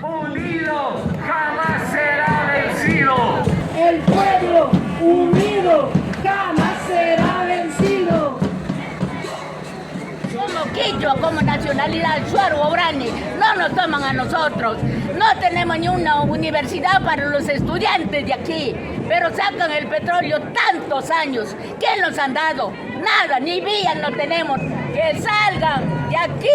unido jamás será vencido. El pueblo unido jamás será vencido. Como quichua, como nacionalidad, suaro, orani, no nos toman a nosotros. No tenemos ni una universidad para los estudiantes de aquí, pero sacan el petróleo tantos años. ¿Qué nos han dado? Nada, ni vías no tenemos. Que salgan de aquí.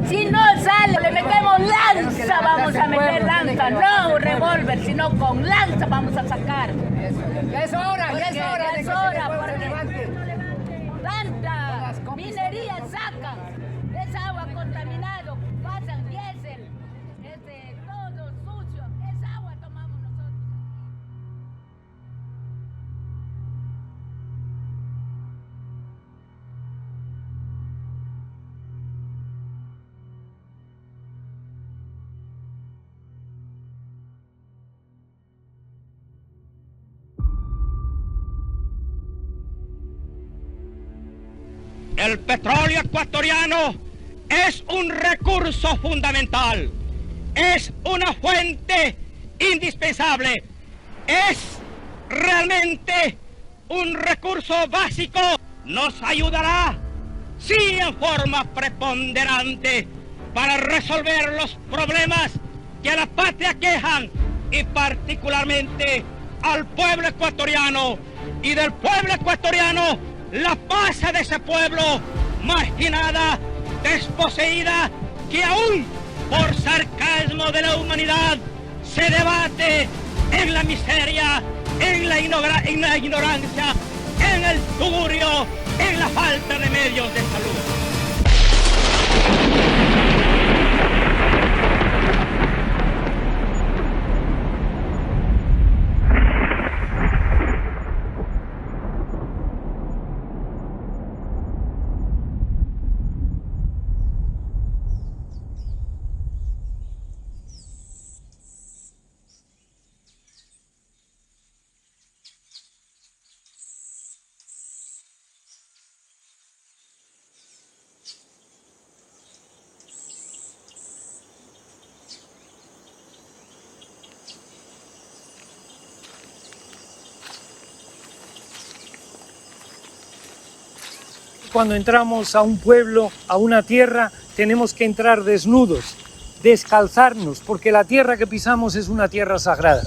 Si no salen, le metemos lanza, vamos a meter lanza, no revólver, sino con lanza vamos a sacar. Ya es hora, ya es hora. Ya es hora, porque tanta minería sacan, es agua contaminado, pasan diésel, todo sucio, es agua tomamos nosotros. El petróleo ecuatoriano es un recurso fundamental, es una fuente indispensable, es realmente un recurso básico. Nos ayudará, sí, en forma preponderante para resolver los problemas que a la patria quejan y particularmente al pueblo ecuatoriano, y del pueblo ecuatoriano la masa de ese pueblo marginada, desposeída, que aún por sarcasmo de la humanidad se debate en la miseria, en la ignorancia, en el tugurio, en la falta de medios de salud. Cuando entramos a un pueblo, a una tierra, tenemos que entrar desnudos, descalzarnos, porque la tierra que pisamos es una tierra sagrada.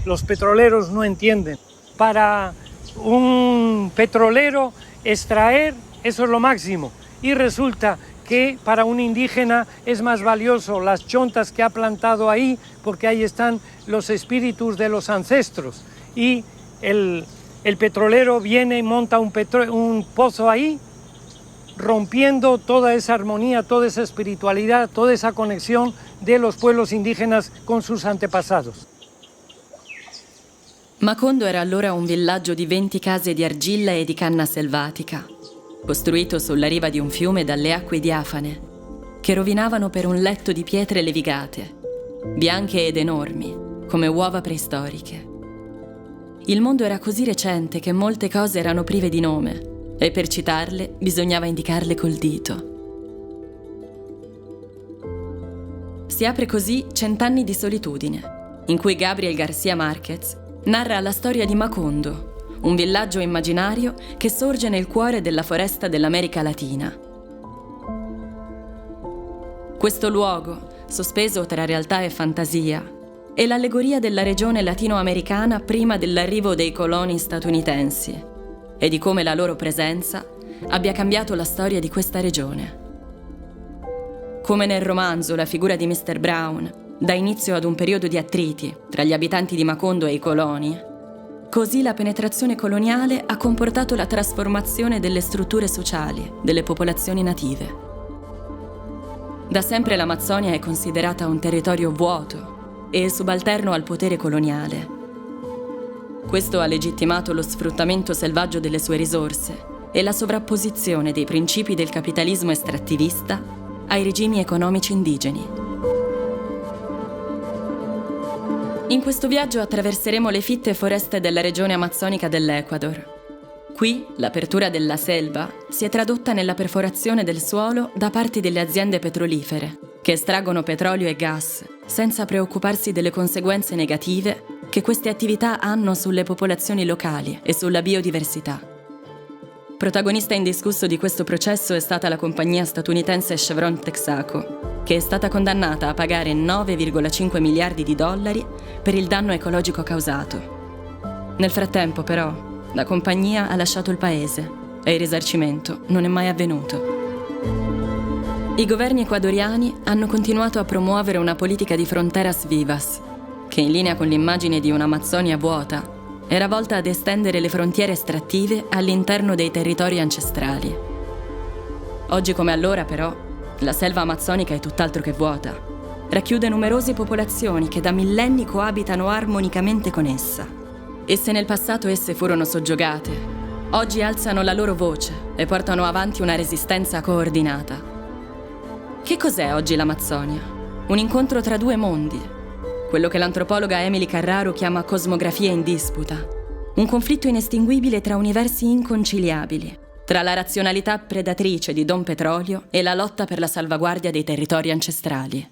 Los petroleros no entienden. Para un petrolero, extraer, eso es lo máximo. Y resulta que para un indígena es más valioso las chontas que ha plantado ahí, porque ahí están los espíritus de los ancestros. Y el petrolero viene y monta un pozo ahí, rompiendo toda esa armonía, toda esa espiritualidad, toda esa conexión de los pueblos indígenas con sus antepasados. Macondo era allora un villaggio di 20 case di argilla e di canna selvatica, costruito sulla riva di un fiume dalle acque diafane, che rovinavano per un letto di pietre levigate, bianche ed enormi, come uova preistoriche. Il mondo era così recente che molte cose erano prive di nome, e per citarle bisognava indicarle col dito. Si apre così Cent'anni di solitudine, in cui Gabriel García Márquez narra la storia di Macondo, un villaggio immaginario che sorge nel cuore della foresta dell'America Latina. Questo luogo, sospeso tra realtà e fantasia, è l'allegoria della regione latinoamericana prima dell'arrivo dei coloni statunitensi e di come la loro presenza abbia cambiato la storia di questa regione. Come nel romanzo La figura di Mr. Brown dà inizio ad un periodo di attriti tra gli abitanti di Macondo e i coloni, così la penetrazione coloniale ha comportato la trasformazione delle strutture sociali delle popolazioni native. Da sempre l'Amazzonia è considerata un territorio vuoto e subalterno al potere coloniale. Questo ha legittimato lo sfruttamento selvaggio delle sue risorse e la sovrapposizione dei principi del capitalismo estrattivista ai regimi economici indigeni. In questo viaggio attraverseremo le fitte foreste della regione amazzonica dell'Ecuador. Qui l'apertura della selva si è tradotta nella perforazione del suolo da parte delle aziende petrolifere, che estraggono petrolio e gas, senza preoccuparsi delle conseguenze negative che queste attività hanno sulle popolazioni locali e sulla biodiversità. Protagonista indiscusso di questo processo è stata la compagnia statunitense Chevron Texaco, che è stata condannata a pagare 9,5 miliardi di dollari per il danno ecologico causato. Nel frattempo, però, la compagnia ha lasciato il paese e il risarcimento non è mai avvenuto. I governi ecuadoriani hanno continuato a promuovere una politica di fronteras vivas, che in linea con l'immagine di un'Amazzonia vuota, era volta ad estendere le frontiere estrattive all'interno dei territori ancestrali. Oggi come allora, però, la selva amazzonica è tutt'altro che vuota. Racchiude numerose popolazioni che da millenni coabitano armonicamente con essa. E se nel passato esse furono soggiogate, oggi alzano la loro voce e portano avanti una resistenza coordinata. Che cos'è oggi l'Amazzonia? Un incontro tra due mondi. Quello che l'antropologa Emily Carraro chiama cosmografia in disputa. Un conflitto inestinguibile tra universi inconciliabili, tra la razionalità predatrice di Don Petrolio e la lotta per la salvaguardia dei territori ancestrali.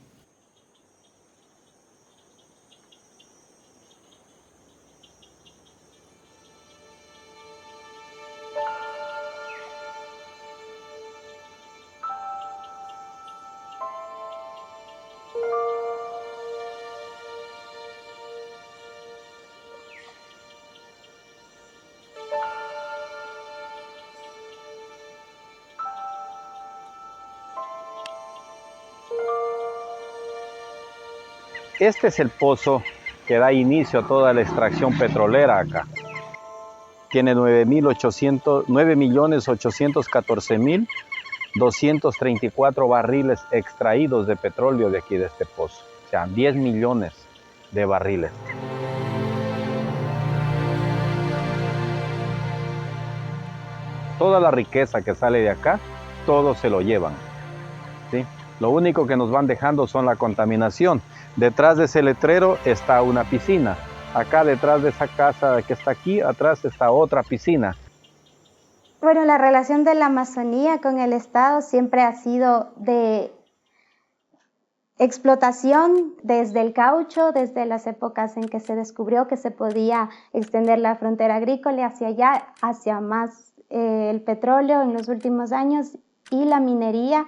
Este es el pozo que da inicio a toda la extracción petrolera acá. Tiene 9.814.234 barriles extraídos de petróleo de aquí de este pozo. O sea, 10 millones de barriles. Toda la riqueza que sale de acá, todo se lo llevan, ¿sí? Lo único que nos van dejando son la contaminación. Detrás de ese letrero está una piscina. Acá detrás de esa casa que está aquí, atrás está otra piscina. Bueno, la relación de la Amazonía con el Estado siempre ha sido de explotación desde el caucho, desde las épocas en que se descubrió que se podía extender la frontera agrícola hacia allá, hacia más el petróleo en los últimos años y la minería,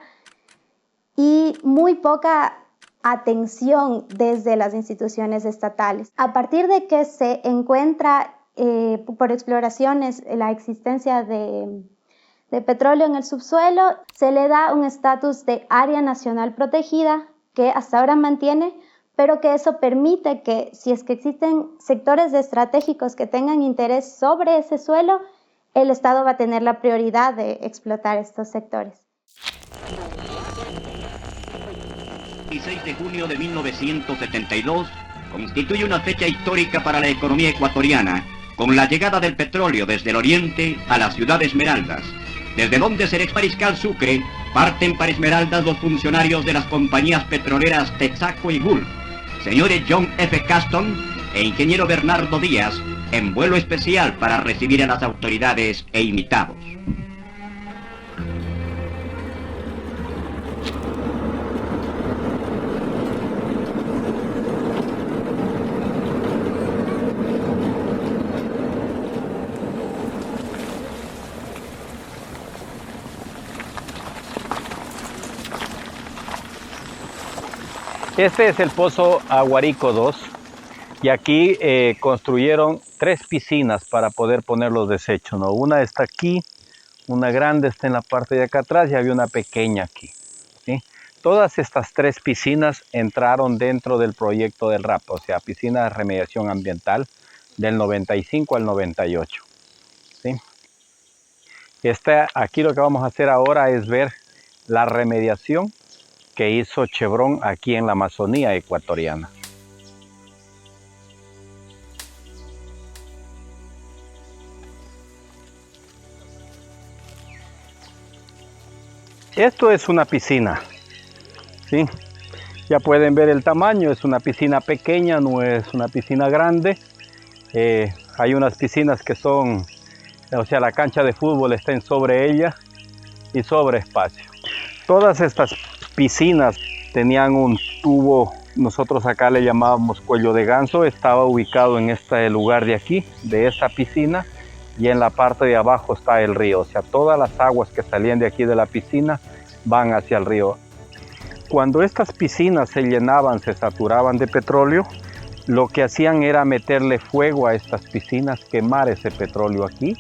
y muy poca atención desde las instituciones estatales. A partir de que se encuentra por exploraciones la existencia de petróleo en el subsuelo, se le da un estatus de área nacional protegida que hasta ahora mantiene, pero que eso permite que si es que existen sectores estratégicos que tengan interés sobre ese suelo, el Estado va a tener la prioridad de explotar estos sectores. 16 de junio de 1972 constituye una fecha histórica para la economía ecuatoriana, con la llegada del petróleo desde el oriente a la ciudad de Esmeraldas, desde donde se ex Mariscal Sucre parten para Esmeraldas los funcionarios de las compañías petroleras Texaco y Gulf, señores John F. Caston e ingeniero Bernardo Díaz, en vuelo especial para recibir a las autoridades e invitados. Este es el pozo Aguarico 2 y aquí construyeron 3 piscinas para poder poner los desechos, ¿no? Una está aquí, una grande está en la parte de acá atrás y había una pequeña aquí, ¿sí? Todas estas 3 piscinas entraron dentro del proyecto del RAP, o sea, piscina de remediación ambiental del 95 al 98, ¿sí? Aquí lo que vamos a hacer ahora es ver la remediación que hizo Chevron aquí en la Amazonía ecuatoriana. Esto es una piscina, ¿sí? Ya pueden ver el tamaño, es una piscina pequeña, no es una piscina grande. Hay unas piscinas que son, o sea, la cancha de fútbol está en sobre ella y sobre espacio. Todas estas piscinas tenían un tubo nosotros acá le llamábamos Cuello de Ganso, estaba ubicado en este lugar de aquí, de esta piscina, y en la parte de abajo está el río. O sea, todas las aguas que salían de aquí de la piscina van hacia el río. Cuando estas piscinas se llenaban, se saturaban de petróleo, lo que hacían era meterle fuego a estas piscinas, quemar ese petróleo aquí.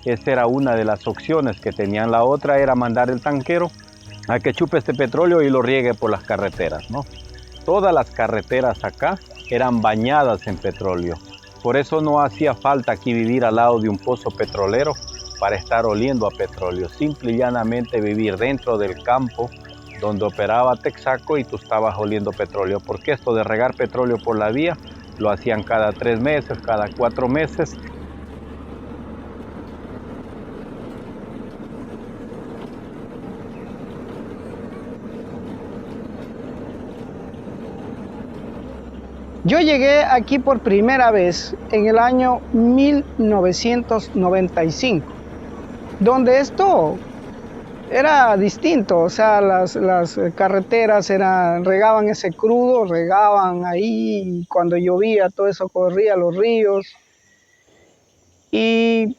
Esa era una de las opciones que tenían. La otra era mandar el tanquero a que chupe este petróleo y lo riegue por las carreteras, ¿no? Todas las carreteras acá eran bañadas en petróleo. Por eso no hacía falta aquí vivir al lado de un pozo petrolero para estar oliendo a petróleo. Simple y llanamente vivir dentro del campo donde operaba Texaco y tú estabas oliendo petróleo. Porque esto de regar petróleo por la vía lo hacían cada 3 meses, cada 4 meses. Yo llegué aquí por primera vez en el año 1995, donde esto era distinto, o sea, las carreteras regaban ese crudo, regaban ahí, cuando llovía todo eso corría a los ríos. Y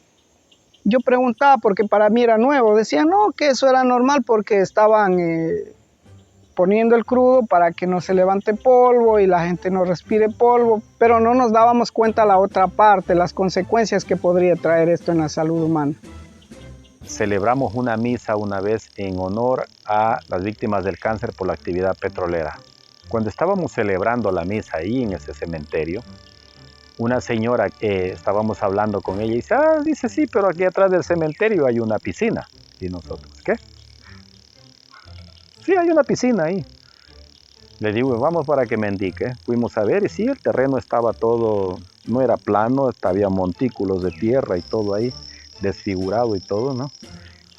yo preguntaba, porque para mí era nuevo, decían no, que eso era normal porque estaban poniendo el crudo para que no se levante polvo y la gente no respire polvo, pero no nos dábamos cuenta la otra parte, las consecuencias que podría traer esto en la salud humana. Celebramos una misa una vez en honor a las víctimas del cáncer por la actividad petrolera. Cuando estábamos celebrando la misa ahí en ese cementerio, una señora estábamos hablando con ella y dice, sí, pero aquí atrás del cementerio hay una piscina. Y nosotros, ¿qué? Sí, hay una piscina ahí. Le digo, vamos para que me indique. Fuimos a ver y sí, el terreno estaba todo, no era plano, había montículos de tierra y todo ahí, desfigurado y todo, ¿no?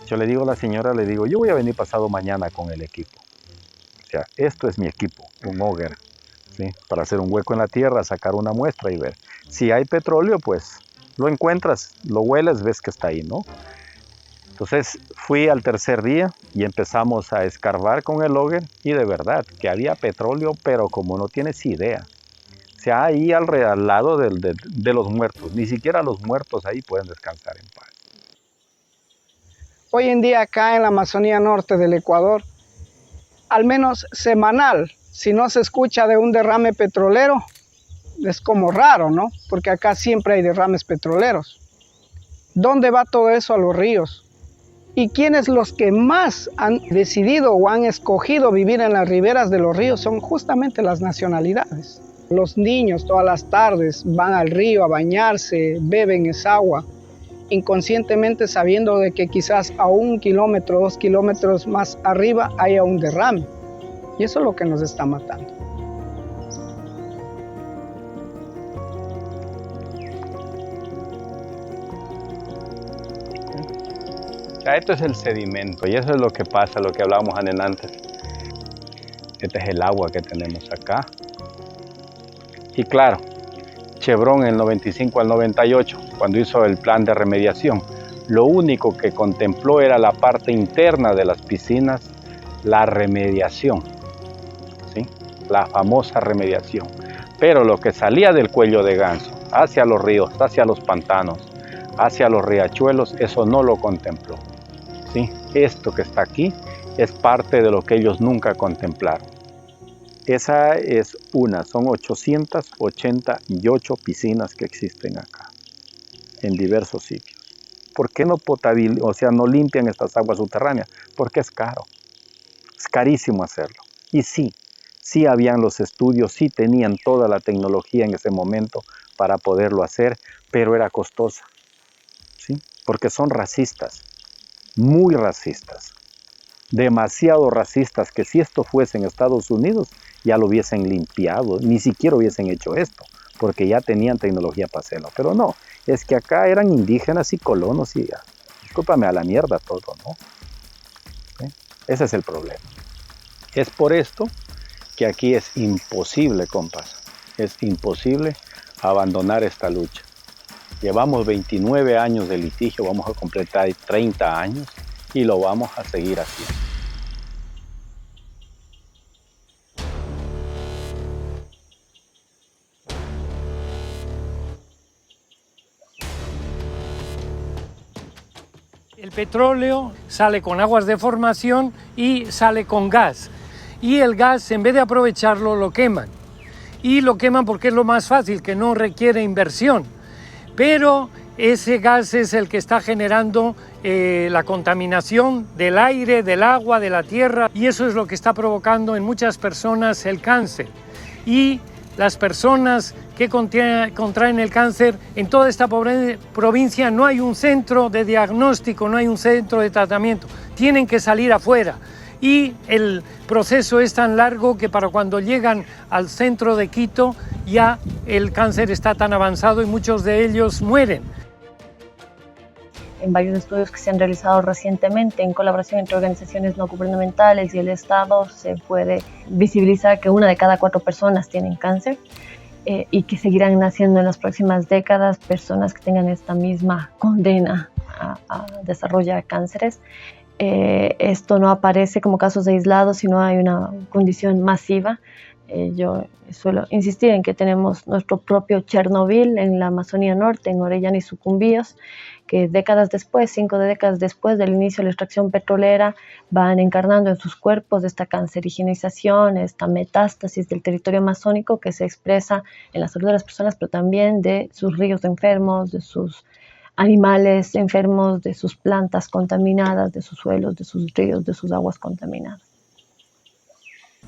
Yo le digo a la señora, yo voy a venir pasado mañana con el equipo. O sea, esto es mi equipo, un auger, ¿sí? Para hacer un hueco en la tierra, sacar una muestra y ver. Si hay petróleo, pues lo encuentras, lo hueles, ves que está ahí, ¿no? Entonces fui al tercer día y empezamos a escarbar con el auger y de verdad que había petróleo, pero como no tienes idea. O sea, ahí al lado de los muertos, ni siquiera los muertos ahí pueden descansar en paz. Hoy en día acá en la Amazonía Norte del Ecuador, al menos semanal, si no se escucha de un derrame petrolero, es como raro, ¿no? Porque acá siempre hay derrames petroleros. ¿Dónde va todo eso? A los ríos. ¿Y quiénes los que más han decidido o han escogido vivir en las riberas de los ríos? Son justamente las nacionalidades. Los niños todas las tardes van al río a bañarse, beben esa agua, inconscientemente sabiendo de que quizás a 1 kilómetro, 2 kilómetros más arriba haya un derrame. Y eso es lo que nos está matando. Esto es el sedimento y eso es lo que pasa, lo que hablábamos antes. Este es el agua que tenemos acá. Y claro, Chevron en el 95 al 98, cuando hizo el plan de remediación, lo único que contempló era la parte interna de las piscinas, la remediación, ¿sí? La famosa remediación. Pero lo que salía del Cuello de Ganso, hacia los ríos, hacia los pantanos, hacia los riachuelos, eso no lo contempló. ¿Sí? Esto que está aquí es parte de lo que ellos nunca contemplaron. Esa es son 888 piscinas que existen acá, en diversos sitios. ¿Por qué no no limpian estas aguas subterráneas? Porque es caro. Es carísimo hacerlo. Y sí habían los estudios, sí tenían toda la tecnología en ese momento para poderlo hacer, pero era costosa. ¿Sí? Porque son racistas. Muy racistas, demasiado racistas, que si esto fuese en Estados Unidos ya lo hubiesen limpiado, ni siquiera hubiesen hecho esto, porque ya tenían tecnología para hacerlo, pero no, es que acá eran indígenas y colonos y discúlpame, a la mierda todo, ¿no? ¿Sí? Ese es el problema. Es por esto que aquí es imposible, compas, es imposible abandonar esta lucha. Llevamos 29 años de litigio, vamos a completar 30 años y lo vamos a seguir haciendo. El petróleo sale con aguas de formación y sale con gas. Y el gas, en vez de aprovecharlo, lo queman. Y lo queman porque es lo más fácil, que no requiere inversión. Pero ese gas es el que está generando la contaminación del aire, del agua, de la tierra, y eso es lo que está provocando en muchas personas el cáncer. Y las personas que contraen el cáncer, en toda esta provincia no hay un centro de diagnóstico, no hay un centro de tratamiento, tienen que salir afuera. Y el proceso es tan largo que para cuando llegan al centro de Quito ya el cáncer está tan avanzado y muchos de ellos mueren. En varios estudios que se han realizado recientemente en colaboración entre organizaciones no gubernamentales y el Estado se puede visibilizar que 1 de cada 4 personas tienen cáncer y que seguirán naciendo en las próximas décadas personas que tengan esta misma condena a desarrollar cánceres. Esto no aparece como casos aislados, sino hay una condición masiva. Yo suelo insistir en que tenemos nuestro propio Chernobyl en la Amazonía Norte, en Orellana y Sucumbíos, que décadas después, 5 décadas después del inicio de la extracción petrolera, van encarnando en sus cuerpos esta cancerigenización, esta metástasis del territorio amazónico que se expresa en la salud de las personas, pero también de sus ríos enfermos, de sus animales enfermos, de sus plantas contaminadas, de sus suelos, de sus ríos, de sus aguas contaminadas.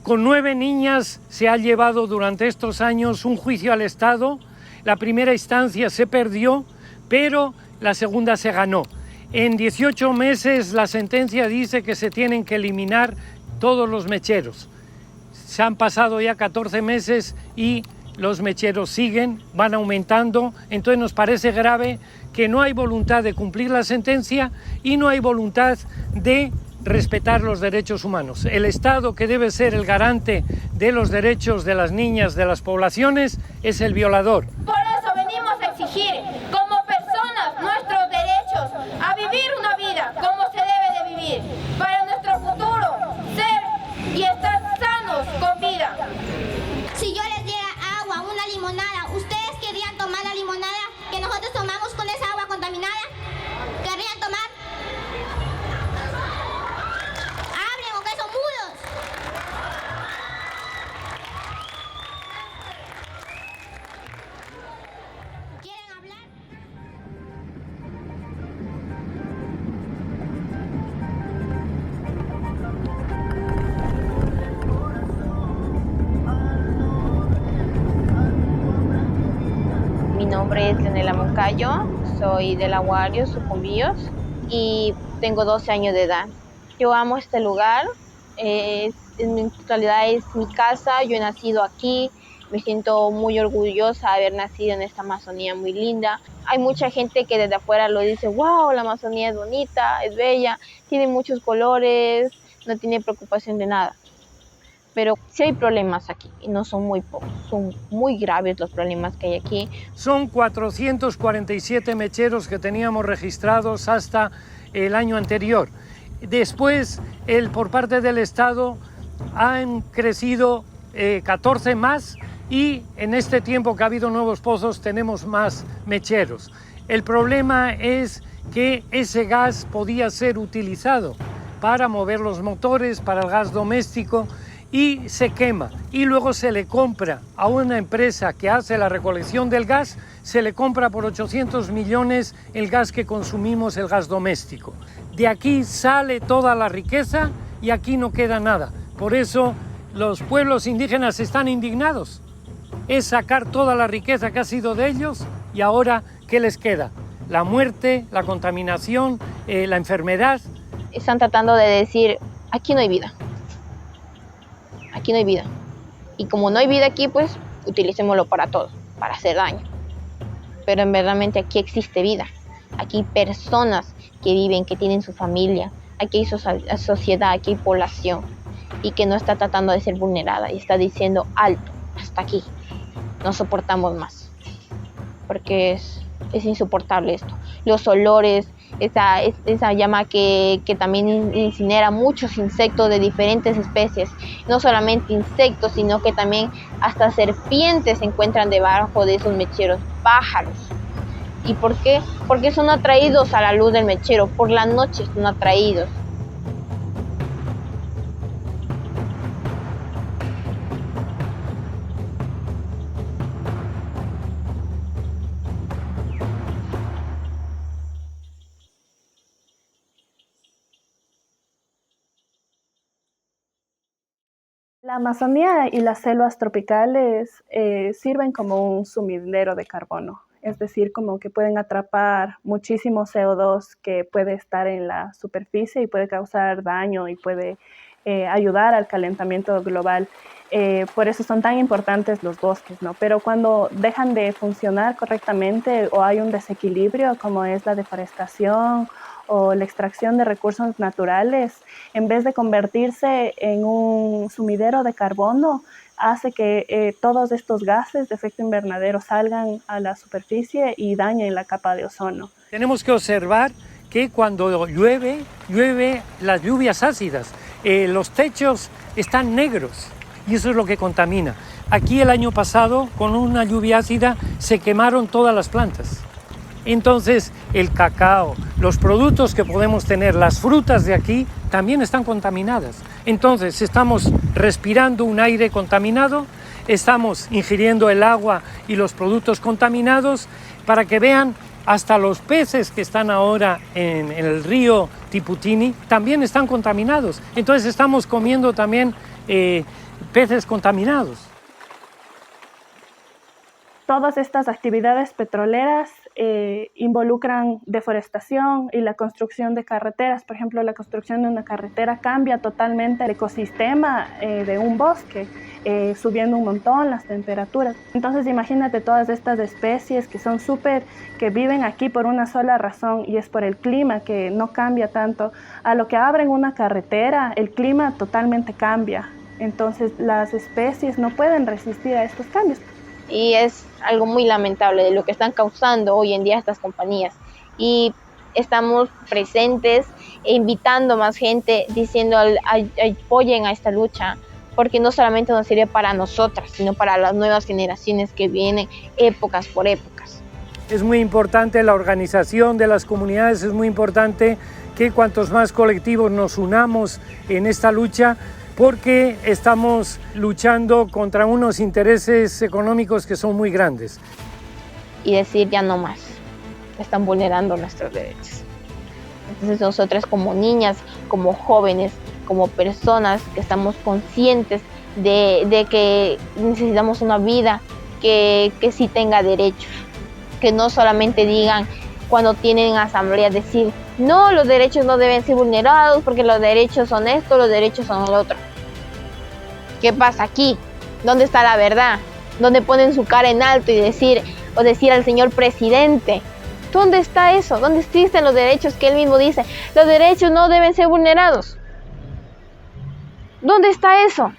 Con 9 niñas se ha llevado durante estos años un juicio al Estado. La primera instancia se perdió, pero la segunda se ganó. En 18 meses la sentencia dice que se tienen que eliminar todos los mecheros. Se han pasado ya 14 meses y los mecheros siguen, van aumentando, entonces nos parece grave que no hay voluntad de cumplir la sentencia y no hay voluntad de respetar los derechos humanos. El Estado, que debe ser el garante de los derechos de las niñas, de las poblaciones, es el violador. Por eso venimos a exigir, como personas, nuestros derechos a vivir una vida como se debe de vivir, para nuestro futuro, ser y estar sanos con vida. Si yo les diera agua, una limonada, ¿ustedes querrían tomar la limonada que nosotros tomamos con esa agua contaminada? ¿Querrían tomar? ¡Hablen o que son mudos! ¿Quieren hablar? Mi nombre es Leonela Moncayo, soy de La Guario, Sucumbíos, y tengo 12 años de edad. Yo amo este lugar, en realidad es mi casa, yo he nacido aquí, me siento muy orgullosa de haber nacido en esta Amazonía muy linda. Hay mucha gente que desde afuera lo dice, wow, la Amazonía es bonita, es bella, tiene muchos colores, no tiene preocupación de nada. Pero sí hay problemas aquí, y no son muy pocos, son muy graves los problemas que hay aquí. Son 447 mecheros que teníamos registrados hasta el año anterior. Después, por parte del Estado, han crecido 14 más y en este tiempo que ha habido nuevos pozos tenemos más mecheros. El problema es que ese gas podía ser utilizado para mover los motores, para el gas doméstico, y se quema y luego se le compra a una empresa que hace la recolección del gas, se le compra por 800 millones el gas que consumimos, el gas doméstico. De aquí sale toda la riqueza y aquí no queda nada. Por eso los pueblos indígenas están indignados. Es sacar toda la riqueza que ha sido de ellos y ahora ¿qué les queda? La muerte, la contaminación, la enfermedad. Están tratando de decir, aquí no hay vida. Aquí no hay vida. Y como no hay vida aquí, pues utilicémoslo para todo, para hacer daño. Pero en verdad aquí existe vida. Aquí hay personas que viven, que tienen su familia. Aquí hay sociedad, aquí hay población. Y que no está tratando de ser vulnerada. Y está diciendo, alto, hasta aquí. No soportamos más. Porque es insoportable esto. Los olores, esa llama que también incinera muchos insectos de diferentes especies. No solamente insectos, sino que también hasta serpientes se encuentran debajo de esos mecheros, pájaros. ¿Y por qué? Porque son atraídos a la luz del mechero, por la noche son atraídos. La Amazonía y las selvas tropicales sirven como un sumidero de carbono, es decir, como que pueden atrapar muchísimo CO2 que puede estar en la superficie y puede causar daño y puede ayudar al calentamiento global. Por eso son tan importantes los bosques, ¿no? Pero cuando dejan de funcionar correctamente o hay un desequilibrio, como es la deforestación o la extracción de recursos naturales, en vez de convertirse en un sumidero de carbono, hace que todos estos gases de efecto invernadero salgan a la superficie y dañen la capa de ozono. Tenemos que observar que cuando llueve las lluvias ácidas, los techos están negros y eso es lo que contamina. Aquí el año pasado, con una lluvia ácida, se quemaron todas las plantas. Entonces, el cacao, los productos que podemos tener, las frutas de aquí, también están contaminadas. Entonces, estamos respirando un aire contaminado, estamos ingiriendo el agua y los productos contaminados, para que vean, hasta los peces que están ahora en el río Tiputini también están contaminados. Entonces, estamos comiendo también peces contaminados. Todas estas actividades petroleras involucran deforestación y la construcción de carreteras. Por ejemplo, la construcción de una carretera cambia totalmente el ecosistema de un bosque, subiendo un montón las temperaturas. Entonces imagínate todas estas especies que son que viven aquí por una sola razón y es por el clima que no cambia tanto. A lo que abren una carretera, el clima totalmente cambia. Entonces las especies no pueden resistir a estos cambios. Y es algo muy lamentable de lo que están causando hoy en día estas compañías. Y estamos presentes e invitando más gente, diciendo apoyen a esta lucha, porque no solamente nos sirve para nosotras, sino para las nuevas generaciones que vienen, épocas por épocas. Es muy importante la organización de las comunidades, es muy importante que cuantos más colectivos nos unamos en esta lucha, porque estamos luchando contra unos intereses económicos que son muy grandes. Y decir ya no más, están vulnerando nuestros derechos. Entonces nosotras como niñas, como jóvenes, como personas que estamos conscientes de que necesitamos una vida que sí tenga derechos, que no solamente digan cuando tienen asamblea decir no, los derechos no deben ser vulnerados porque los derechos son esto, los derechos son el otro. ¿Qué pasa aquí? ¿Dónde está la verdad? ¿Dónde ponen su cara en alto y decir al señor presidente? ¿Dónde está eso? ¿Dónde existen los derechos que él mismo dice? Los derechos no deben ser vulnerados. ¿Dónde está eso?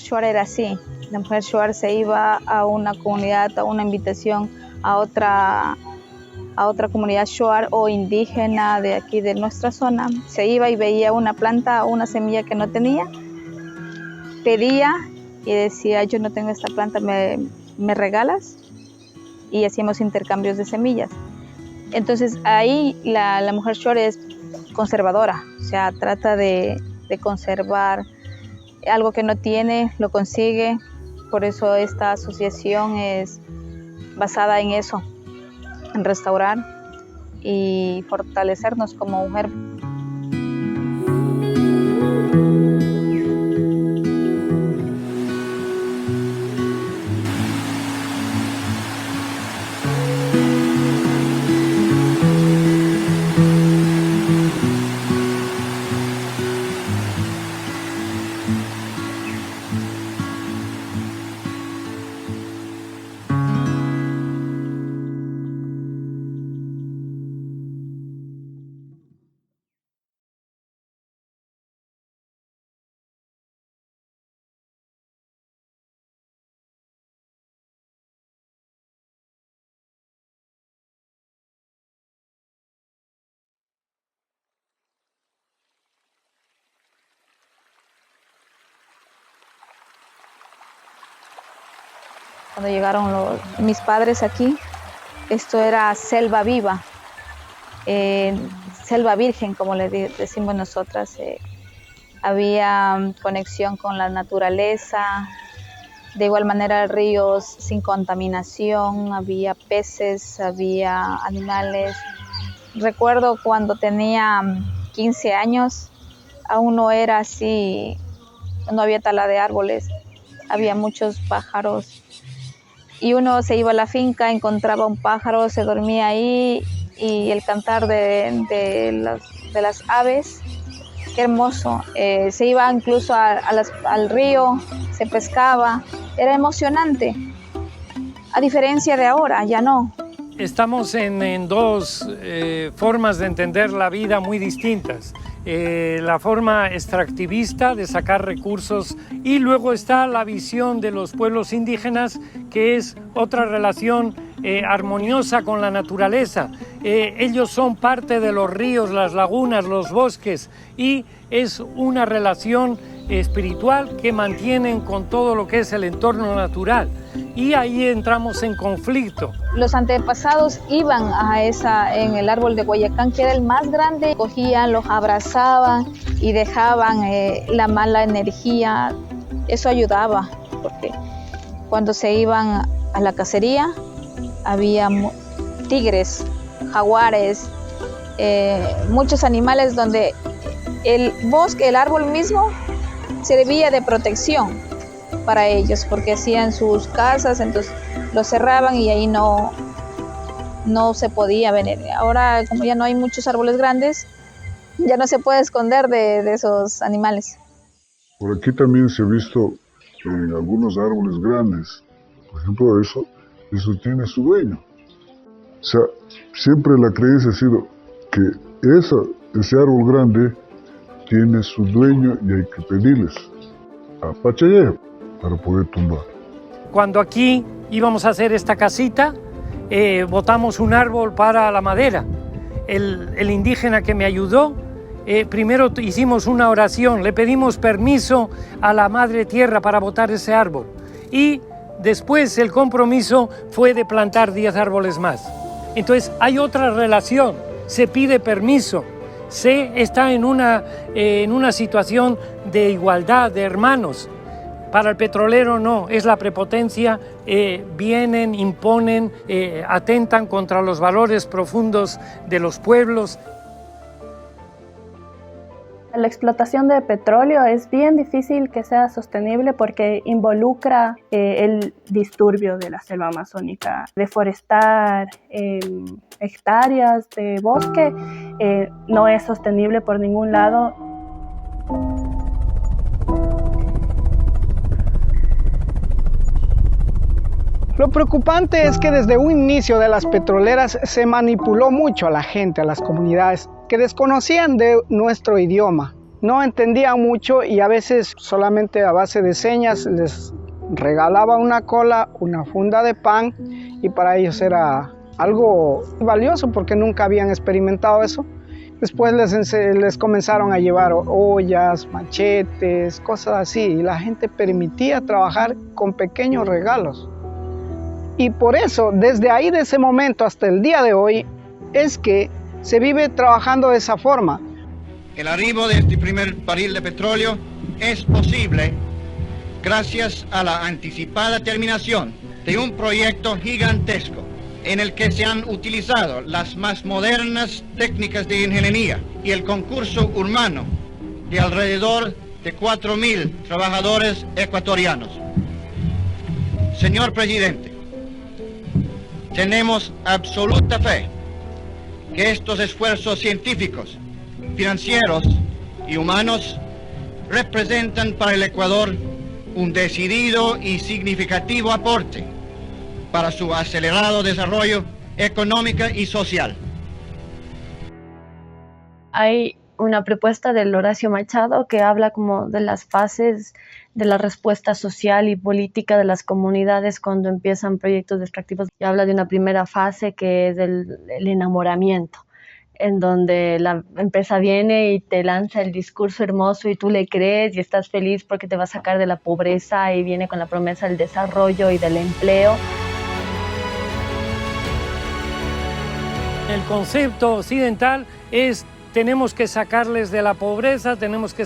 Shuar era así. La mujer Shuar se iba a una comunidad, a una invitación a otra comunidad Shuar o indígena de aquí de nuestra zona. Se iba y veía una planta o una semilla que no tenía, pedía y decía yo no tengo esta planta, ¿me regalas? Y hacíamos intercambios de semillas. Entonces ahí la mujer Shuar es conservadora, o sea, trata de conservar algo que no tiene, lo consigue. Por eso esta asociación es basada en eso, en restaurar y fortalecernos como mujer. cuando llegaron mis padres aquí, esto era selva viva, selva virgen, como le decimos nosotras. Había conexión con la naturaleza, de igual manera ríos sin contaminación, había peces, había animales. Recuerdo cuando tenía 15 años, aún no era así, no había tala de árboles, había muchos pájaros. Y uno se iba a la finca, encontraba un pájaro, se dormía ahí y el cantar de las aves, qué hermoso. Se iba incluso al río, se pescaba, era emocionante. A diferencia de ahora, ya no. Estamos en dos formas de entender la vida muy distintas. La forma extractivista de sacar recursos y luego está la visión de los pueblos indígenas, que es otra relación armoniosa con la naturaleza. Ellos son parte de los ríos, las lagunas, los bosques y es una relación espiritual que mantienen con todo lo que es el entorno natural. Y ahí entramos en conflicto. Los antepasados iban en el árbol de Guayacán, que era el más grande, cogían, los abrazaban y dejaban la mala energía. Eso ayudaba, porque cuando se iban a la cacería, había tigres, jaguares, muchos animales donde el bosque, el árbol mismo, servía de protección para ellos, porque hacían sus casas, entonces los cerraban y ahí no se podía venir. Ahora, como ya no hay muchos árboles grandes, ya no se puede esconder de esos animales. Por aquí también se ha visto en algunos árboles grandes, por ejemplo, eso tiene su dueño. O sea, siempre la creencia ha sido que ese árbol grande tiene su dueño y hay que pedirles a Pachayé para poder tumbar. Cuando aquí íbamos a hacer esta casita, botamos un árbol para la madera. El indígena que me ayudó, primero hicimos una oración, le pedimos permiso a la Madre Tierra para botar ese árbol. Y después el compromiso fue de plantar 10 árboles más. Entonces hay otra relación, se pide permiso, se está en una situación de igualdad, de hermanos. Para el petrolero no, es la prepotencia, vienen, imponen, atentan contra los valores profundos de los pueblos. La explotación de petróleo es bien difícil que sea sostenible porque involucra el disturbio de la selva amazónica. Deforestar hectáreas de bosque no es sostenible por ningún lado. Lo preocupante es que desde un inicio de las petroleras se manipuló mucho a la gente, a las comunidades, que desconocían de nuestro idioma, no entendían mucho y a veces solamente a base de señas les regalaba una cola, una funda de pan y para ellos era algo valioso porque nunca habían experimentado eso. Después les comenzaron a llevar ollas, machetes, cosas así y la gente permitía trabajar con pequeños regalos. Y por eso, desde ahí, de ese momento hasta el día de hoy, es que se vive trabajando de esa forma. El arribo de este primer barril de petróleo es posible gracias a la anticipada terminación de un proyecto gigantesco en el que se han utilizado las más modernas técnicas de ingeniería y el concurso humano de alrededor de 4.000 trabajadores ecuatorianos. Señor Presidente, tenemos absoluta fe que estos esfuerzos científicos, financieros y humanos representan para el Ecuador un decidido y significativo aporte para su acelerado desarrollo económico y social. Hay una propuesta del Horacio Machado que habla como de las fases de la respuesta social y política de las comunidades cuando empiezan proyectos extractivos. Y habla de una primera fase que es el enamoramiento. en donde la empresa viene y te lanza el discurso hermoso y tú le crees y estás feliz porque te va a sacar de la pobreza y viene con la promesa del desarrollo y del empleo. El concepto occidental es: tenemos que sacarles de la pobreza, tenemos que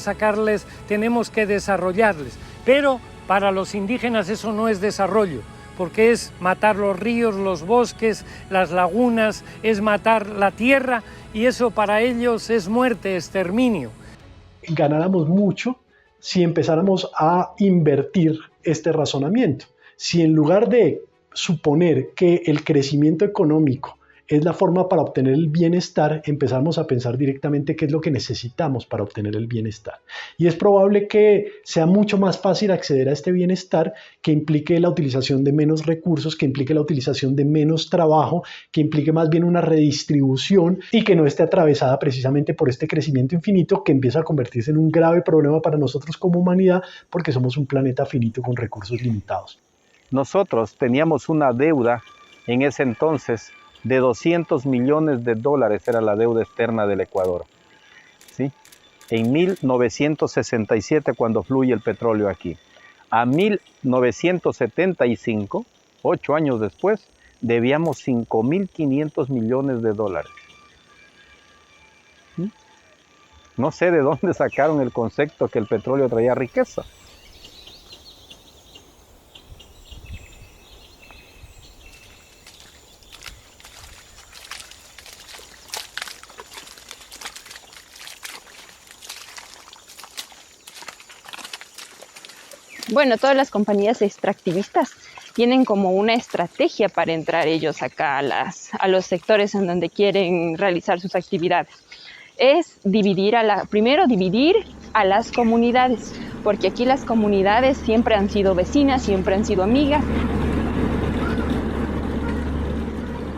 desarrollarles. Pero para los indígenas eso no es desarrollo, porque es matar los ríos, los bosques, las lagunas, es matar la tierra, y eso para ellos es muerte, exterminio. Ganáramos mucho si empezáramos a invertir este razonamiento. Si en lugar de suponer que el crecimiento económico es la forma para obtener el bienestar, empezamos a pensar directamente qué es lo que necesitamos para obtener el bienestar. Y es probable que sea mucho más fácil acceder a este bienestar que implique la utilización de menos recursos, que implique la utilización de menos trabajo, que implique más bien una redistribución y que no esté atravesada precisamente por este crecimiento infinito que empieza a convertirse en un grave problema para nosotros como humanidad, porque somos un planeta finito con recursos limitados. Nosotros teníamos una deuda en ese entonces de 200 millones de dólares, era la deuda externa del Ecuador, ¿sí? En 1967, cuando fluye el petróleo aquí. A 1975, 8 años después, debíamos 5.500 millones de dólares. ¿Sí? No sé de dónde sacaron el concepto que el petróleo traía riqueza. Bueno, todas las compañías extractivistas tienen como una estrategia para entrar ellos acá a los sectores en donde quieren realizar sus actividades. Es primero dividir a las comunidades, porque aquí las comunidades siempre han sido vecinas, siempre han sido amigas.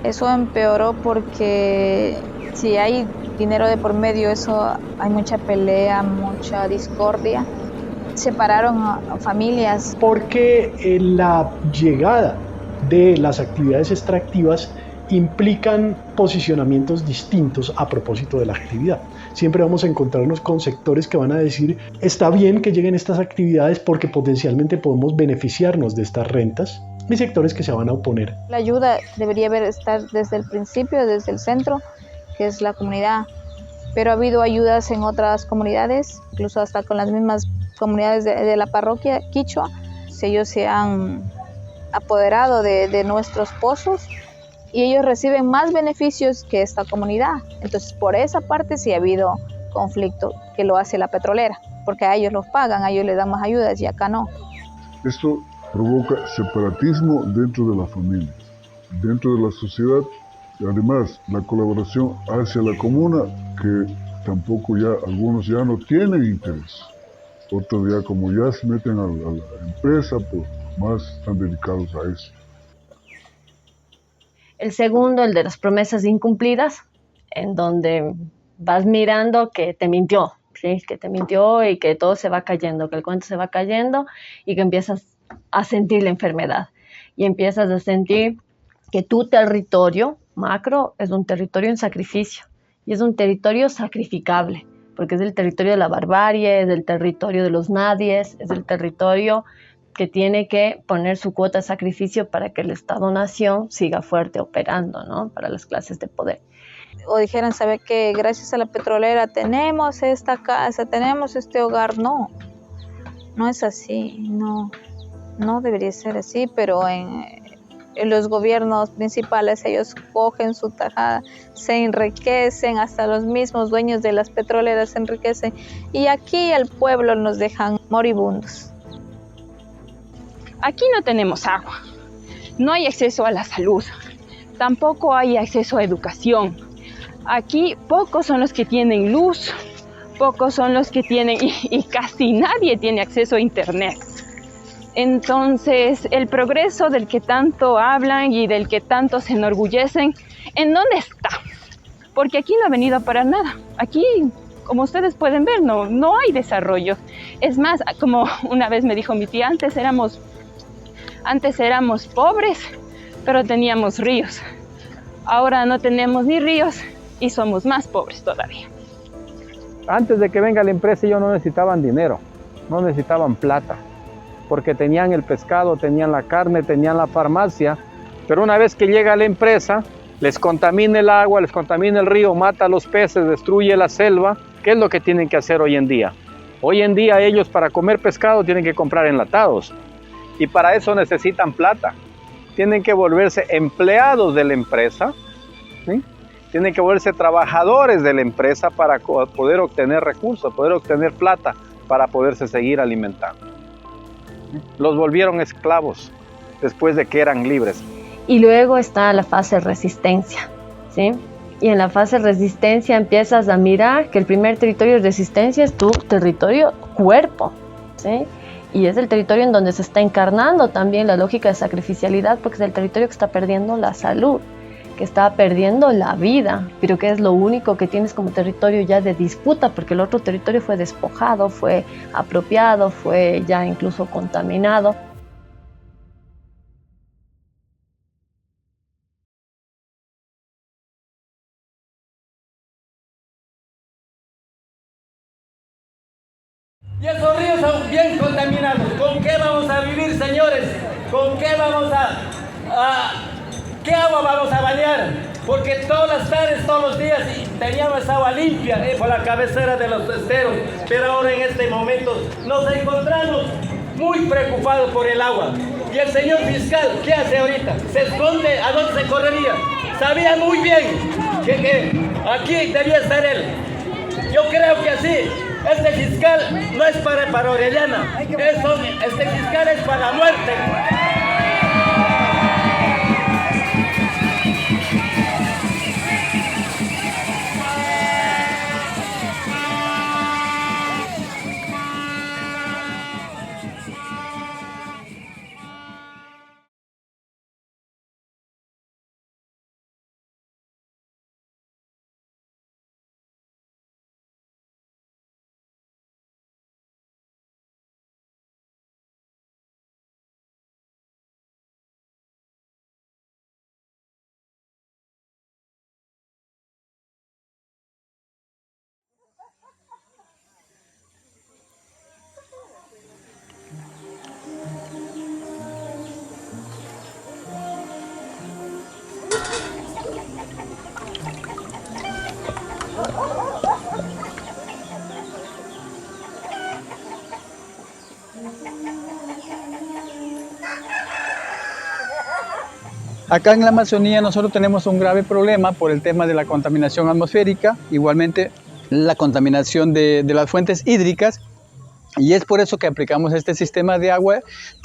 Eso empeoró porque si hay dinero de por medio, eso hay mucha pelea, mucha discordia. Separaron a familias. Porque la llegada de las actividades extractivas implican posicionamientos distintos a propósito de la actividad. Siempre vamos a encontrarnos con sectores que van a decir: está bien que lleguen estas actividades porque potencialmente podemos beneficiarnos de estas rentas, y sectores que se van a oponer. La ayuda debería estar desde el principio, desde el centro, que es la comunidad, pero ha habido ayudas en otras comunidades, incluso hasta con las mismas comunidades de la parroquia quichua. Ellos se han apoderado de nuestros pozos y ellos reciben más beneficios que esta comunidad. Entonces, por esa parte sí ha habido conflicto, que lo hace la petrolera, porque a ellos los pagan, a ellos les dan más ayudas y acá no. Esto provoca separatismo dentro de la familia, dentro de la sociedad, y además la colaboración hacia la comuna, que tampoco ya algunos ya no tienen interés. Otros ya, como ya se meten a la empresa, pues más están dedicados a eso. El segundo, el de las promesas incumplidas, en donde vas mirando que te mintió, ¿sí? Que te mintió y que todo se va cayendo, que el cuento se va cayendo y que empiezas a sentir la enfermedad. Y empiezas a sentir que tu territorio macro es un territorio en sacrificio y es un territorio sacrificable, porque es el territorio de la barbarie, es el territorio de los nadies, es el territorio que tiene que poner su cuota de sacrificio para que el Estado-Nación siga fuerte operando, ¿no? Para las clases de poder. O dijeran, ¿sabe qué? Gracias a la petrolera tenemos esta casa, tenemos este hogar. No, no es así, no debería ser así, pero en los gobiernos principales ellos cogen su tajada, se enriquecen, hasta los mismos dueños de las petroleras se enriquecen, y aquí al pueblo nos dejan moribundos. Aquí no tenemos agua, no hay acceso a la salud, tampoco hay acceso a educación. Aquí pocos son los que tienen luz, pocos son los que tienen, y casi nadie tiene acceso a internet. Entonces, el progreso del que tanto hablan y del que tanto se enorgullecen, ¿en dónde está? Porque aquí no ha venido a parar nada. Aquí, como ustedes pueden ver, no hay desarrollo. Es más, como una vez me dijo mi tía, antes éramos pobres, pero teníamos ríos. Ahora no tenemos ni ríos y somos más pobres todavía. Antes de que venga la empresa ellos no necesitaban dinero, no necesitaban plata, porque tenían el pescado, tenían la carne, tenían la farmacia, pero una vez que llega la empresa, les contamina el agua, les contamina el río, mata a los peces, destruye la selva. ¿Qué es lo que tienen que hacer hoy en día? Hoy en día ellos para comer pescado tienen que comprar enlatados y para eso necesitan plata. Tienen que volverse empleados de la empresa, ¿sí? Tienen que volverse trabajadores de la empresa para poder obtener recursos, poder obtener plata para poderse seguir alimentando. Los volvieron esclavos después de que eran libres. Y luego está la fase resistencia, ¿sí? Y en la fase resistencia empiezas a mirar que el primer territorio de resistencia es tu territorio cuerpo, ¿sí? Y es el territorio en donde se está encarnando también la lógica de sacrificialidad, porque es el territorio que está perdiendo la salud, que está perdiendo la vida, pero que es lo único que tienes como territorio ya de disputa, porque el otro territorio fue despojado, fue apropiado, fue ya incluso contaminado. Y esos ríos son bien contaminados. ¿Con qué vamos a vivir, señores? ¿Con qué vamos qué agua vamos a bañar? Porque todas las tardes, todos los días teníamos agua limpia por la cabecera de los esteros. Pero ahora en este momento nos encontramos muy preocupados por el agua. Y el señor fiscal, ¿qué hace ahorita? Se esconde. ¿A dónde se correría? Sabía muy bien que aquí debía estar él. Yo creo que así. Este fiscal no es para Orellana, este fiscal es para la muerte. Acá en la Amazonía nosotros tenemos un grave problema por el tema de la contaminación atmosférica, igualmente la contaminación de las fuentes hídricas, y es por eso que aplicamos este sistema de agua,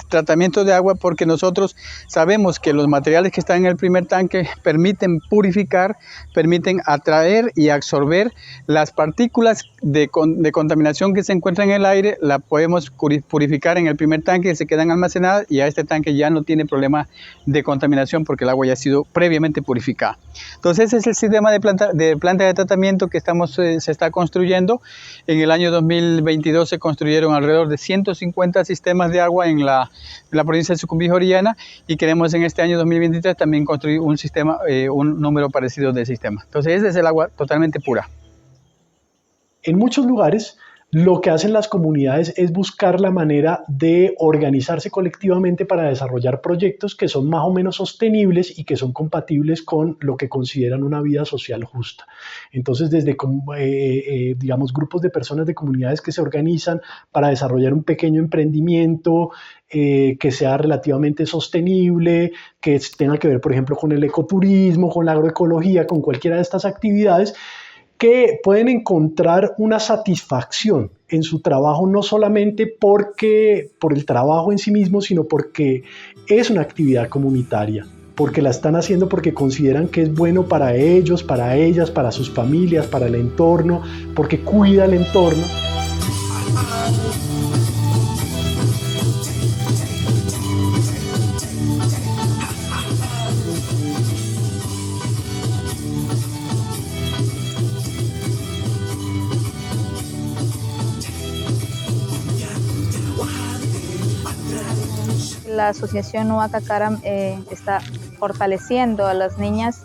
tratamiento de agua, porque nosotros sabemos que los materiales que están en el primer tanque permiten purificar, permiten atraer y absorber las partículas de contaminación que se encuentran en el aire, la podemos purificar en el primer tanque, se quedan almacenadas y a este tanque ya no tiene problema de contaminación porque el agua ya ha sido previamente purificada. Entonces ese es el sistema de planta de tratamiento que se está construyendo. En el año 2022 se construyeron alrededor de 150 sistemas de agua en la provincia de Sucumbíos Orellana y queremos en este año 2023 también construir un sistema, un número parecido de sistemas. Entonces ese es el agua totalmente pura. En muchos lugares lo que hacen las comunidades es buscar la manera de organizarse colectivamente para desarrollar proyectos que son más o menos sostenibles y que son compatibles con lo que consideran una vida social justa. Entonces, desde digamos, grupos de personas de comunidades que se organizan para desarrollar un pequeño emprendimiento que sea relativamente sostenible, que tenga que ver, por ejemplo, con el ecoturismo, con la agroecología, con cualquiera de estas actividades, que pueden encontrar una satisfacción en su trabajo, no solamente por el trabajo en sí mismo, sino porque es una actividad comunitaria, porque la están haciendo porque consideran que es bueno para ellos, para ellas, para sus familias, para el entorno, porque cuida el entorno. La asociación Huaca Caram está fortaleciendo a las niñas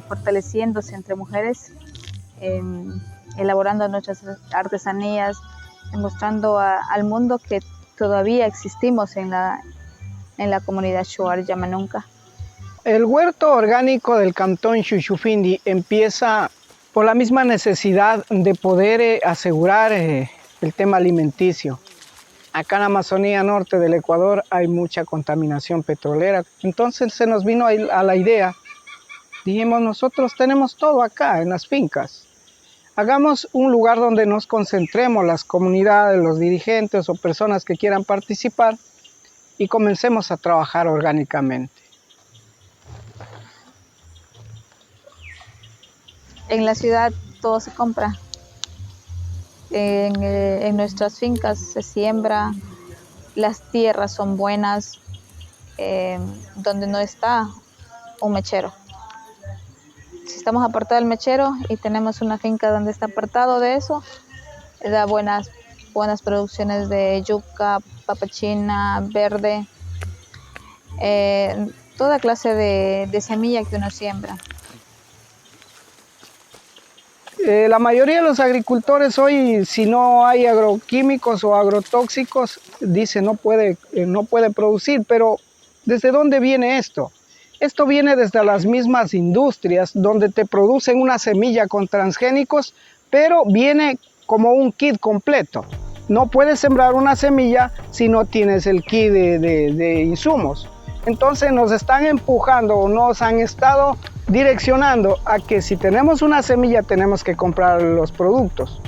fortaleciéndose entre mujeres, elaborando nuestras artesanías, demostrando al mundo que todavía existimos en la comunidad Shuar Yamanunca. El huerto orgánico del Cantón Shushufindi empieza por la misma necesidad de poder asegurar el tema alimenticio. Acá en la Amazonía Norte del Ecuador hay mucha contaminación petrolera, entonces se nos vino a la idea, dijimos nosotros tenemos todo acá en las fincas, hagamos un lugar donde nos concentremos las comunidades, los dirigentes o personas que quieran participar y comencemos a trabajar orgánicamente. En la ciudad todo se compra. En nuestras fincas se siembra, las tierras son buenas, donde no está un mechero. Si estamos apartados del mechero y tenemos una finca donde está apartado de eso, da buenas producciones de yuca, papa china, verde, toda clase de semilla que uno siembra. La mayoría de los agricultores hoy, si no hay agroquímicos o agrotóxicos, dice no puede producir, pero ¿desde dónde viene esto? Esto viene desde las mismas industrias donde te producen una semilla con transgénicos, pero viene como un kit completo. No puedes sembrar una semilla si no tienes el kit de insumos. Entonces nos están empujando o nos han estado direccionando a que si tenemos una semilla tenemos que comprar los productos.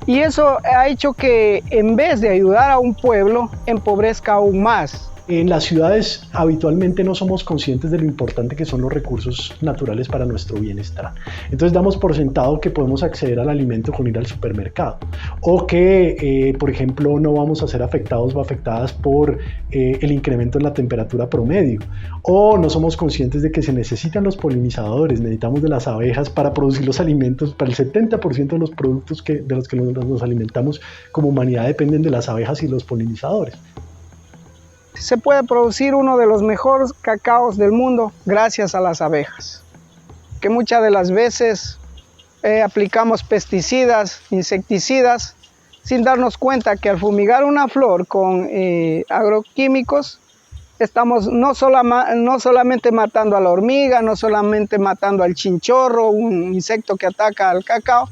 Y eso ha hecho que en vez de ayudar a un pueblo, empobrezca aún más. En las ciudades habitualmente no somos conscientes de lo importante que son los recursos naturales para nuestro bienestar. Entonces damos por sentado que podemos acceder al alimento con ir al supermercado o que, por ejemplo, no vamos a ser afectados o afectadas por el incremento en la temperatura promedio, o no somos conscientes de que se necesitan los polinizadores, necesitamos de las abejas para producir los alimentos. Para el 70% de los productos de los que nos alimentamos como humanidad dependen de las abejas y los polinizadores. Se puede producir uno de los mejores cacaos del mundo gracias a las abejas, que muchas de las veces aplicamos pesticidas, insecticidas, sin darnos cuenta que al fumigar una flor con agroquímicos, estamos no solamente matando a la hormiga, no solamente matando al chinchorro, un insecto que ataca al cacao,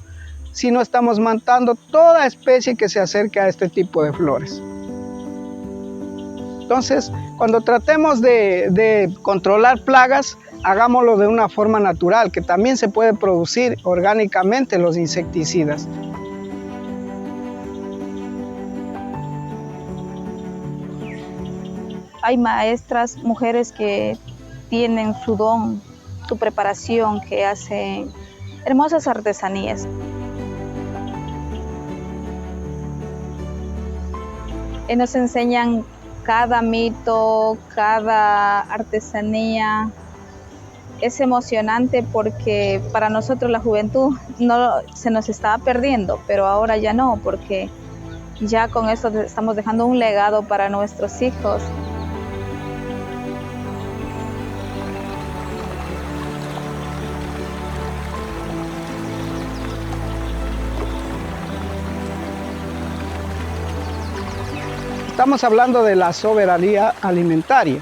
sino estamos matando toda especie que se acerque a este tipo de flores. Entonces, cuando tratemos de controlar plagas, hagámoslo de una forma natural, que también se puede producir orgánicamente los insecticidas. Hay maestras, mujeres que tienen su don, su preparación, que hacen hermosas artesanías. Y nos enseñan cada mito, cada artesanía. Es emocionante porque para nosotros la juventud se nos estaba perdiendo, pero ahora ya no, porque ya con esto estamos dejando un legado para nuestros hijos. Estamos hablando de la soberanía alimentaria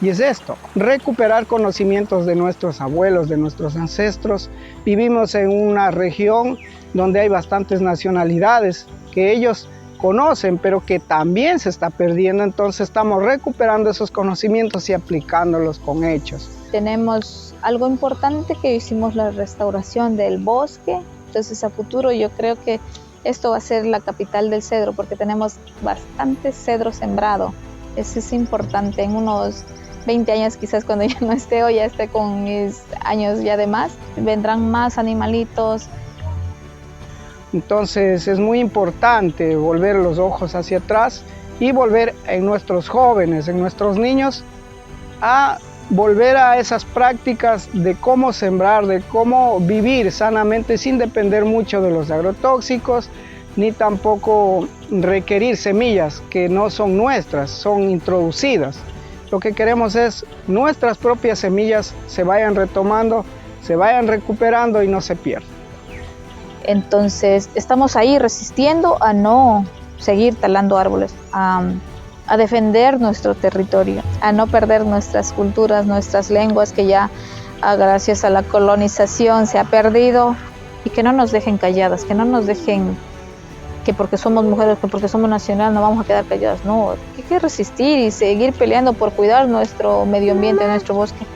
y es esto, recuperar conocimientos de nuestros abuelos, de nuestros ancestros. Vivimos en una región donde hay bastantes nacionalidades que ellos conocen, pero que también se está perdiendo, entonces estamos recuperando esos conocimientos y aplicándolos con hechos. Tenemos algo importante que hicimos, la restauración del bosque, entonces a futuro yo creo que esto va a ser la capital del cedro porque tenemos bastante cedro sembrado. Eso es importante. En unos 20 años quizás cuando ya no esté o ya esté con mis años ya de más, vendrán más animalitos. Entonces es muy importante volver los ojos hacia atrás y volver en nuestros jóvenes, en nuestros niños, a volver a esas prácticas de cómo sembrar, de cómo vivir sanamente sin depender mucho de los agrotóxicos, ni tampoco requerir semillas que no son nuestras, son introducidas. Lo que queremos es nuestras propias semillas se vayan retomando, se vayan recuperando y no se pierdan. Entonces estamos ahí resistiendo a no seguir talando árboles, a defender nuestro territorio, a no perder nuestras culturas, nuestras lenguas que ya gracias a la colonización se ha perdido, y que no nos dejen calladas, que no nos dejen que porque somos mujeres, que porque somos nacional no vamos a quedar calladas. No, hay que resistir y seguir peleando por cuidar nuestro medio ambiente, nuestro bosque,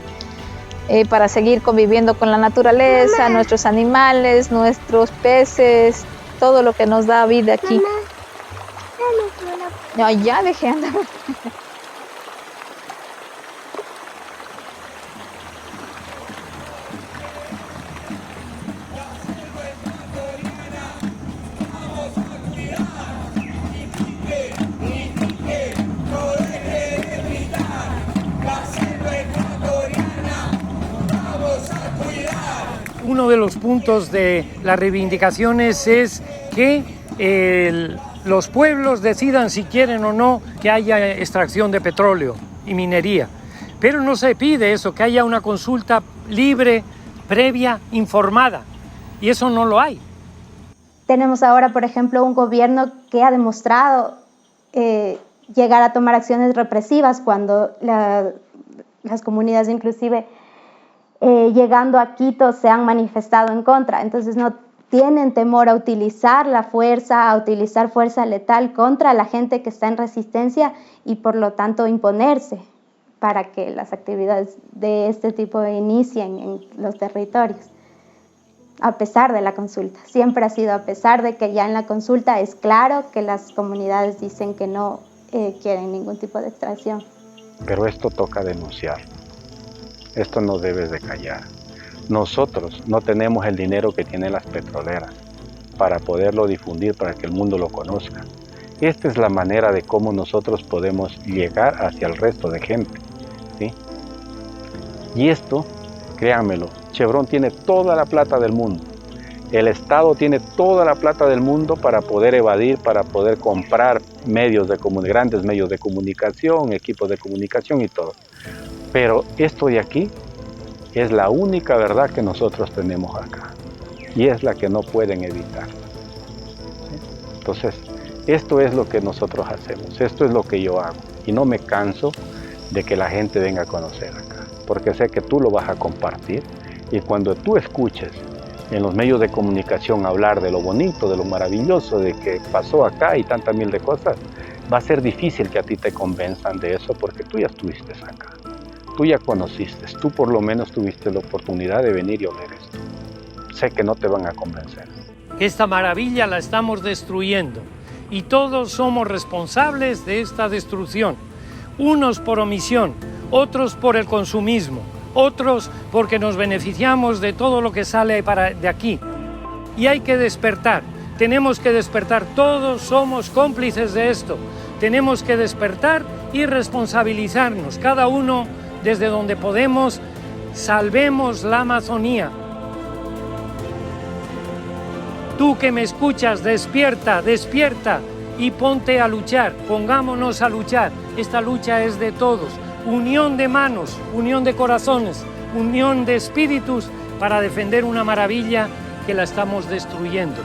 para seguir conviviendo con la naturaleza, nuestros animales, nuestros peces, todo lo que nos da vida aquí. No, ya dejé andar. Uno de los puntos de las reivindicaciones es que los pueblos decidan si quieren o no que haya extracción de petróleo y minería. Pero no se pide eso, que haya una consulta libre, previa, informada. Y eso no lo hay. Tenemos ahora, por ejemplo, un gobierno que ha demostrado llegar a tomar acciones represivas cuando las comunidades inclusive llegando a Quito se han manifestado en contra. Entonces no tienen temor a utilizar la fuerza, a utilizar fuerza letal contra la gente que está en resistencia y por lo tanto imponerse para que las actividades de este tipo inicien en los territorios. A pesar de la consulta, siempre ha sido a pesar de que ya en la consulta es claro que las comunidades dicen que no quieren ningún tipo de extracción. Pero esto toca denunciar. Esto no debes de callar. Nosotros no tenemos el dinero que tienen las petroleras para poderlo difundir, para que el mundo lo conozca. Esta es la manera de cómo nosotros podemos llegar hacia el resto de gente, ¿sí? Y esto, créanmelo, Chevron tiene toda la plata del mundo. El Estado tiene toda la plata del mundo para poder evadir, para poder comprar grandes medios de comunicación, equipos de comunicación y todo. Pero esto de aquí es la única verdad que nosotros tenemos acá y es la que no pueden evitar. Entonces, esto es lo que nosotros hacemos, esto es lo que yo hago y no me canso de que la gente venga a conocer acá, porque sé que tú lo vas a compartir y cuando tú escuches en los medios de comunicación hablar de lo bonito, de lo maravilloso, de que pasó acá y tantas mil de cosas, va a ser difícil que a ti te convenzan de eso porque tú ya estuviste acá. Tú ya conociste, tú por lo menos tuviste la oportunidad de venir y oler esto. Sé que no te van a convencer. Esta maravilla la estamos destruyendo y todos somos responsables de esta destrucción. Unos por omisión, otros por el consumismo, otros porque nos beneficiamos de todo lo que sale de aquí. Y hay que despertar, tenemos que despertar, todos somos cómplices de esto. Tenemos que despertar y responsabilizarnos, cada uno desde donde podemos, salvemos la Amazonía. Tú que me escuchas, despierta, despierta y ponte a luchar, pongámonos a luchar. Esta lucha es de todos, unión de manos, unión de corazones, unión de espíritus para defender una maravilla que la estamos destruyendo.